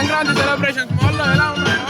Sankranti celebrations మాల్లో ఎలా ఉన్నాయో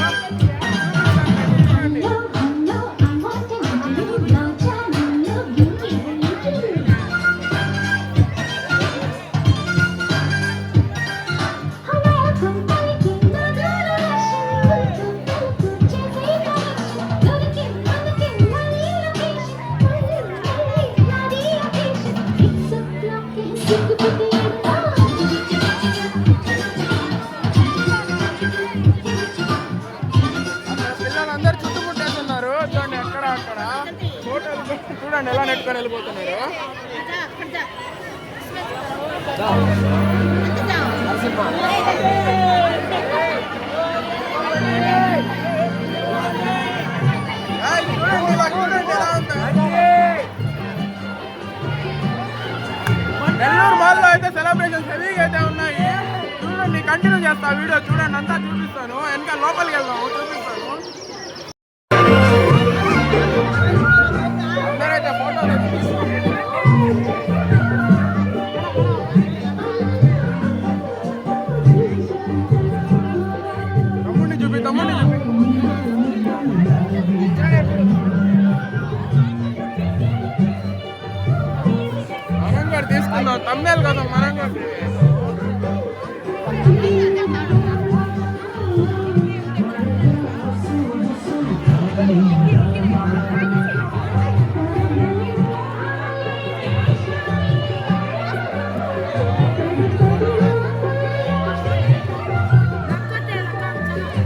చూడండి ఎలా నెట్టుకొని వెళ్ళిపోతున్నారు. నెల్లూరు మాల్లో అయితే సెలబ్రేషన్స్ హెవీగా అయితే ఉన్నాయి. చూడండి కంటిన్యూ చేస్తా వీడియో చూడండి, అంతా చూపిస్తాను. వెనక లోపలికి వెళ్దాము, చూపిస్తాను. అందరైతే ఫోటోలు తమ్ముడిని చూపి మనం కూడా తీసుకుందాం. తమ్నేల్ కదా మనం కూడా.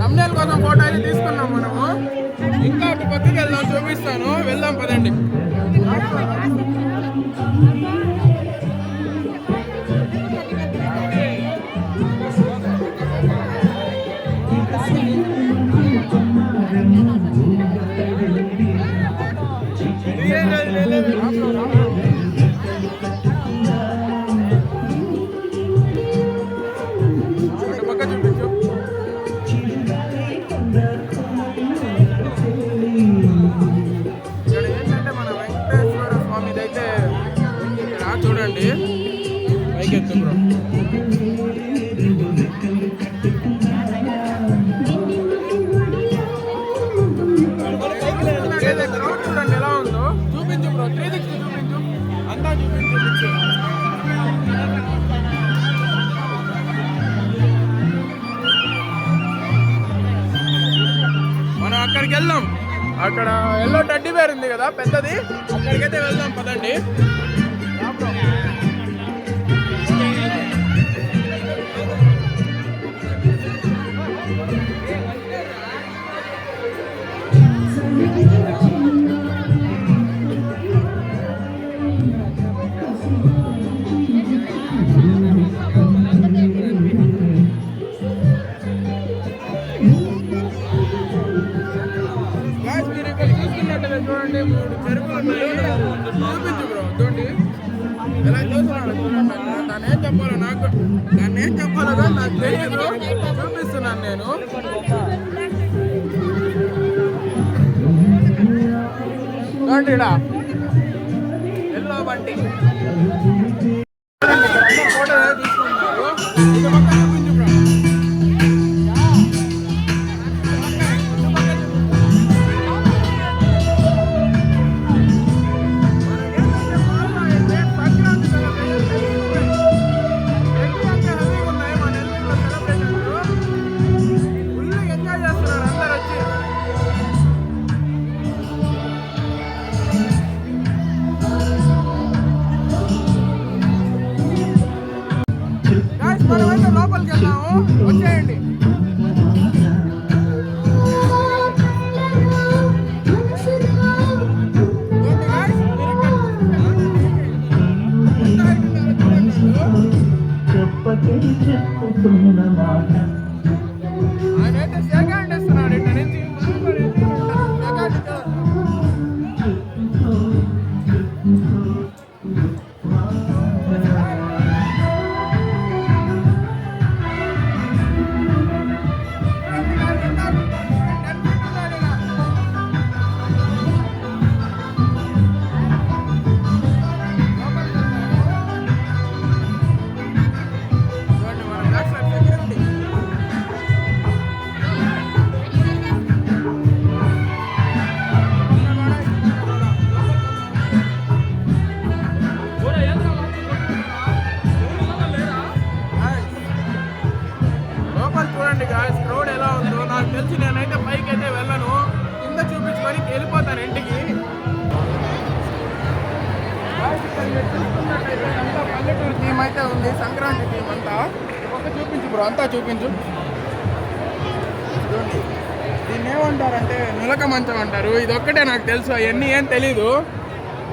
తమ్నేల్ కోసం ఫోటో అయితే తీసుకున్నాం మనము. ఇంకా అటు పక్కకి వెళ్దాం, చూపిస్తాను. వెళ్దాం పదండి. చూడండి పైకి ఎత్తు బ్రో. చూడండి ఎలా ఉందో. చూపించు బ్రో, 360 చూపించు, అంతా చూపించు. మనం అక్కడికి వెళ్దాం. అక్కడ ఎల్లో టడ్డీ బేర్ ఉంది కదా పెద్దది, అక్కడికైతే వెళ్దాం పదండి. చూడండి 3 చెరువులు ఉన్నాయి. చూపించు బ్రో. చూడండి ఎలా చూస్తున్నాడు. చూడండి దాన్ని ఏం చెప్పాలో నాకు తెలియదు, చూపిస్తున్నాను నేను. చూడండి ఇక్కడ ఎల్లో బండి ఫోటో తీసుకుంటున్నారు. చూపించు బ్రో. మనమైతే లోపలికి వెళ్దాము, వచ్చేయండి. ఆయనైతే సెకండ్ ఇస్తున్నాడు ఇట్లా నుంచి. తెలిసి నేనైతే పైకి అయితే వెళ్ళను, కింద చూపించుకొని వెళ్ళిపోతాను ఇంటికి. చూసుకున్నట్టయితే అంతా పల్లెటూరు థీమ్ అయితే ఉంది, సంక్రాంతి థీమ్ అంతా. ఒక చూపించు బ్రో, అంతా చూపించు. చూడండి, దీన్ని ఏమంటారంటే నులక మంచం అంటారు. ఇది ఒక్కటే నాకు తెలుసు, అవన్నీ ఏం తెలీదు.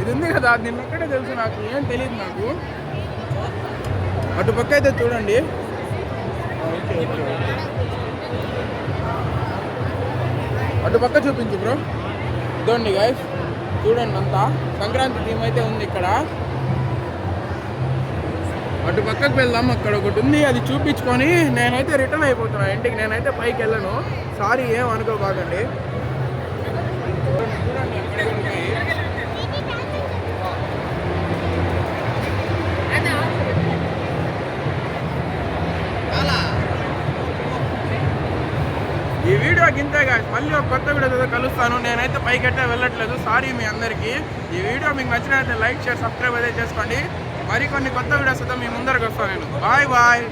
ఇది ఉంది కదా, దీన్ని ఒక్కటే తెలుసు, నాకు ఏం తెలియదు నాకు. అటుపక్క అయితే చూడండి. అటుపక్క చూపించు బ్రో. ఇదండి గైస్, చూడండి అంతా సంక్రాంతి థీమ్ అయితే ఉంది ఇక్కడ. అటు పక్కకు వెళ్దాం, అక్కడ ఒకటి ఉంది, అది చూపించుకొని నేనైతే రిటర్న్ అయిపోతున్నా ఇంటికి. నేనైతే పైకి వెళ్ళను, సారీ ఏం అనుకోబాకండి. చూడండి అక్కడే ఉన్నాయి. ఈ వీడియోకి ఇంతే గాయ్స్, మళ్ళీ ఒక కొత్త వీడియో కలుస్తాను. నేనైతే పైకైతే వెళ్ళట్లేదు, సారీ మీ అందరికీ. ఈ వీడియో మీకు నచ్చినట్లయితే లైక్, షేర్, సబ్స్క్రైబ్ అయితే చేసుకోండి. మరికొన్ని కొత్త వీడియోస్ అయితే మీ ముందరకు వస్తాను నేను. Bye bye.